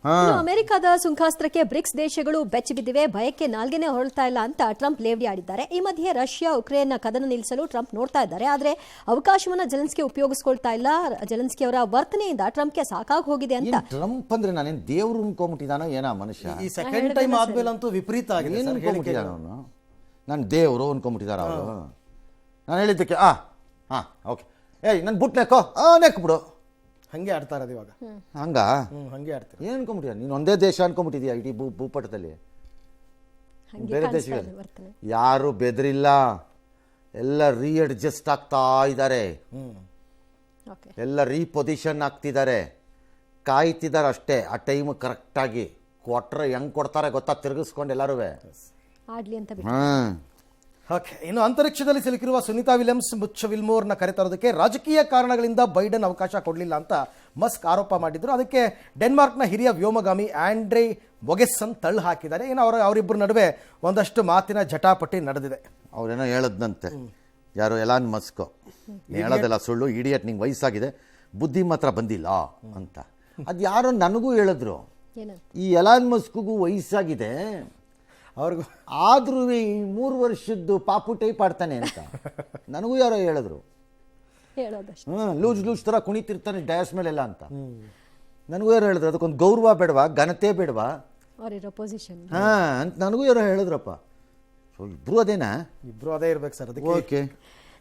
ಇನ್ನು ಅಮೆರಿಕದ ಸುಂಕಾಸ್ತ್ರಕ್ಕೆ ಬ್ರಿಕ್ಸ್ ದೇಶಗಳು ಬೆಚ್ಚಿಬಿದ್ದಿವೆ. ಭಯಕ್ಕೆ ನಾಲ್ಗೆನೆ ಹೊರಳ್ತಾ ಇಲ್ಲ ಅಂತ ಟ್ರಂಪ್ ಲೇವಡಿ ಆಡಿದ್ದಾರೆ. ಈ ಮಧ್ಯೆ ರಷ್ಯಾ ಉಕ್ರೇನ್ನ ಕದನ ನಿಲ್ಲಿಸಲು ಟ್ರಂಪ್ ನೋಡ್ತಾ ಇದ್ದಾರೆ. ಆದರೆ ಅವಕಾಶವನ್ನ ಜೆಲೆನ್ಸ್ಕಿ ಉಪಯೋಗಿಸ್ಕೊಳ್ತಾ ಇಲ್ಲ. ಜೆಲೆನ್ಸ್ಕಿ ಅವರ ವರ್ತನೆಯಿಂದ ಟ್ರಂಪ್ಗೆ ಸಾಕಾಗಿ ಹೋಗಿದೆ ಅಂತ. ಟ್ರಂಪ್ ಅಂದ್ರೆ ನಾನೇನು ದೇವ್ರು ಅನ್ಕೊಂಬಿಟ್ಟಿದಾನೋ ಏನೋ ಮನುಷ್ಯ. ಈ ಸೆಕೆಂಡ್ ಟೈಮ್ ಆದ್ಮೇಲಂತೂ ವಿಪರೀತ ಆಗಿದೆ. ಏನು ಅನ್ಕೊಂಬಿಟ್ಟಿದ್ದಾನ ಅವನು? ನಾನು ದೇವರು ಅನ್ಕೊಂಬಿಟ್ಟಿದಾರ ಅವರು. ನಾನು ಹೇಳಿದ್ದಕ್ಕೆ ಓಕೆ ನನ್ನ ಬುಟ್ ನೆಕ್ಕೋ ನೆಕ್ಬಿಡು ಹಂಗೆ ಆಡ್ತಾ ಇರೋದು ಇವಾಗ. ಹಂಗ ಹಂಗೆ ಆಡ್ತಾರೆ. ಏನು ಅನ್ಕೊಂಬಿಟ್ಟಿದ್ಯಾ ನೀನು? ಒಂದೇ ದೇಶ ಅನ್ಕೊಂಬಿಟ್ಟಿದ್ಯಾ ಇಡೀ ಭೂಪಟದಲ್ಲಿ? ಬೇರೆ ದೇಶಗಳು ಯಾರು ಬೆದರಿಲ್ಲ, ಎಲ್ಲ ರೀಅಡ್ಜಸ್ಟ್ ಆಗ್ತಾ ಇದ್ದಾರೆ, ಎಲ್ಲ ರೀಪೊಸಿಷನ್ ಆಗ್ತಿದ್ದಾರೆ, ಕಾಯ್ತಿದ್ದಾರೆ ಅಷ್ಟೇ. ಆ ಟೈಮ್ ಕರೆಕ್ಟಾಗಿ ಕೊಟ್ರೆ ಹೆಂಗೆ ಕೊಡ್ತಾರೆ ಗೊತ್ತಾ, ತಿರುಗಿಸ್ಕೊಂಡು ಎಲ್ಲರೂ ಆಡ್ಲಿ ಅಂತ. ಓಕೆ, ಇನ್ನು ಅಂತರಿಕ್ಷದಲ್ಲಿ ಸಿಲುಕಿರುವ ಸುನೀತಾ ವಿಲಿಯಮ್ಸ್ ಮುಚ್ಚ ವಿಲ್ಮೋರ್ನ ಕರೆತರೋದಕ್ಕೆ ರಾಜಕೀಯ ಕಾರಣಗಳಿಂದ ಬೈಡನ್ ಅವಕಾಶ ಕೊಡಲಿಲ್ಲ ಅಂತ ಮಸ್ಕ್ ಆರೋಪ ಮಾಡಿದ್ರು. ಅದಕ್ಕೆ ಡೆನ್ಮಾರ್ಕ್ನ ಹಿರಿಯ ವ್ಯೋಮಗಾಮಿ ಆಂಡ್ರೆ ಬೊಗೆಸ್ಸನ್ ತಳ್ಳು ಹಾಕಿದ್ದಾರೆ. ಏನು ಅವರಿಬ್ಬರ ನಡುವೆ ಒಂದಷ್ಟು ಮಾತಿನ ಜಟಾಪಟಿ ನಡೆದಿದೆ. ಅವ್ರೇನೋ ಹೇಳದ್ನಂತೆ, ಯಾರು ಎಲಾನ್ ಮಸ್ಕ್ ಹೇಳೋದೆಲ್ಲ ಸುಳ್ಳು, ಇಡಿಯಟ್, ನಿಂಗೆ ವಯಸ್ಸಾಗಿದೆ, ಬುದ್ಧಿ ಮಾತ್ರ ಬಂದಿಲ್ಲ ಅಂತ. ಅದು ಯಾರೋ ನನಗೂ ಹೇಳಿದ್ರು, ಈ ಎಲಾನ್ ಮಸ್ಕ್ಗೂ ವಯಸ್ಸಾಗಿದೆ, ಅವ್ರಿಗೂ ಆದ್ರೂ ಈ 3 ವರ್ಷದ್ದು ಪಾಪು ಟೈಪ್ ಆಡ್ತಾನೆ ಅಂತ ನನಗೂ ಯಾರೋ ಹೇಳಿದ್ರು. ಲೂಜ್ ಥರ ಕುಣಿತಿರ್ತಾನೆ ಡಯಾಸ್ ಮೇಲೆಲ್ಲ ಅಂತ ನನಗೂ ಯಾರೋ ಹೇಳಿದ್ರು. ಅದಕ್ಕೊಂದು ಗೌರವ ಬೇಡವಾ, ಘನತೆ ಬೇಡವಾ ಅಂತ ನನಗೂ ಯಾರೋ ಹೇಳಿದ್ರಪ್ಪ. ಇಬ್ರು ಅದೇನಾ? ಇಬ್ರು ಅದೇ ಇರ್ಬೇಕು ಸರ್. ಅದಕ್ಕೆ ಓಕೆ.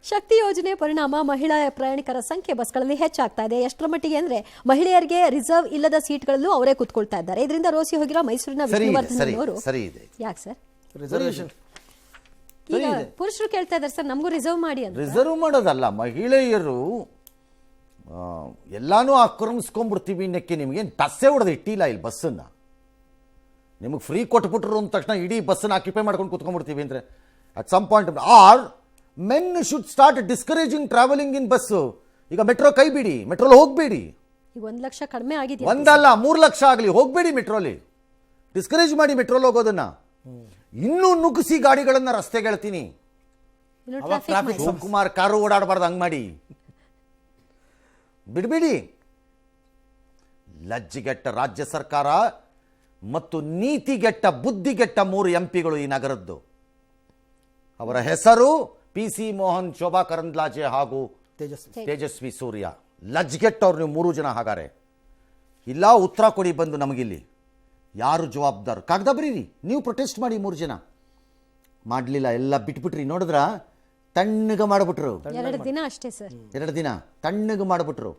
ಶಕ್ತಿ ಯೋಜನೆ ಪರಿಣಾಮ ಮಹಿಳಾ ಪ್ರಯಾಣಿಕರ ಸಂಖ್ಯೆ ಬಸ್ಗಳಲ್ಲಿ ಹೆಚ್ಚಾಗ್ತಾ ಇದೆ. ಎಷ್ಟರ ಮಟ್ಟಿಗೆ ಅಂದ್ರೆ ಮಹಿಳೆಯರಿಗೆ ರಿಸರ್ವ್ ಇಲ್ಲದ ಸೀಟ್ಗಳಲ್ಲೂ ಅವರೇ ಕೂತ್ಕೊಳ್ತಾ ಇದ್ದಾರೆ. ಇದರಿಂದ ರೋಸಿ ಹೋಗಿರೋ ಮೈಸೂರಿನ ವಿಷ್ಣುವರ್ಧನ್ ಅವರು ಯಾಕೆ ಸರ್ ರಿಸರ್ವೇಶನ್ ಈಗ ಪುರುಷರು ಕೇಳ್ತಾ ಇದ್ದಾರೆ ಸರ್ ನಮಗೂ ರಿಸರ್ವ್ ಮಾಡಿ ಅಂತ. ರಿಸರ್ವ್ ಮಾಡೋದಲ್ಲ, ಮಹಿಳೆಯರು ಎಲ್ಲಾನು ಆಕ್ರಮಿಸ್ಕೊಂಡ್ಬಿಡ್ತೀವಿ ಇನ್ನಕ್ಕೆ. ನಿಮ್ಗೇನು ಟಸ್ಸೇ ಹೊಡೆದು ಇಟ್ಟಿಲ್ಲ ಇಲ್ಲಿ ಬಸ್ಸನ್ನ. ನಿಮಗೆ ಫ್ರೀ ಕೊಟ್ಬಿಟ್ರು ಅಂದ ತಕ್ಷಣ ಇಡೀ ಬಸ್ಸನ್ನು ಆಕ್ಯುಪೈ ಮಾಡ್ಕೊಂಡು ಕೂತ್ಕೊಂಡ್ಬಿಡ್ತೀವಿ ಅಂದರೆ at some point are men should start discouraging travelling in bus. ಈಗ ಮೆಟ್ರೋ ಕೈ ಬಿಡಿ, ಮೆಟ್ರೋಲ್ ಹೋಗ್ಬೇಡಿ. ಈಗ 1 ಲಕ್ಷ ಕಡಿಮೆ ಆಗಿದೆ, ಒಂದಲ್ಲ 3 ಲಕ್ಷ ಆಗಲಿ, ಹೋಗ್ಬೇಡಿ ಮೆಟ್ರೋಲಿ. ಡಿಸ್ಕರೇಜ್ ಮಾಡಿ ಮೆಟ್ರೋಲ್ ಹೋಗೋದನ್ನ. ಇನ್ನೂ ನುಗ್ಗಿಸಿ ಗಾಡಿಗಳನ್ನ ರಸ್ತೆಗೆ ಹೇಳ್ತೀನಿ. ಶಿವಕುಮಾರ್ ಕಾರು ಓಡಾಡಬಾರ್ದು, ಹಂಗ್ ಮಾಡಿ ಬಿಡ್ಬಿಡಿ. ಲಜ್ಜಿಗೆಟ್ಟ ರಾಜ್ಯ ಸರ್ಕಾರ ಮತ್ತು ನೀತಿಗೆಟ್ಟ ಬುದ್ಧಿಗೆಟ್ಟ 3 ಎಂಪಿಗಳು ಈ ನಗರದ್ದು. ಅವರ ಹೆಸರು PC ಮೋಹನ್, ಶೋಭಾ ಕರಂದ್ಲಾಜೆ ಹಾಗೂ ತೇಜಸ್ವಿ ಸೂರ್ಯ. ಲಜ್ಗೆಟ್ಟವ್ರು ನೀವು 3 ಜನ. ಹಾಗಾರೆ ಇಲ್ಲ, ಉತ್ತರ ಕೊಡಿ ಬಂದು ನಮಗಿಲ್ಲಿ. ಯಾರು ಜವಾಬ್ದಾರ? ಕಾಗದ ಬರೀರಿ, ನೀವು ಪ್ರೊಟೆಸ್ಟ್ ಮಾಡಿ. 3 ಜನ ಮಾಡಲಿಲ್ಲ, ಎಲ್ಲ ಬಿಟ್ಬಿಟ್ರಿ. ನೋಡಿದ್ರ ತಣ್ಣಗೆ ಮಾಡಿಬಿಟ್ರು. 2 ದಿನ ಅಷ್ಟೇ ಸರ್, 2 ದಿನ ತಣ್ಣಗೆ ಮಾಡಿಬಿಟ್ರು.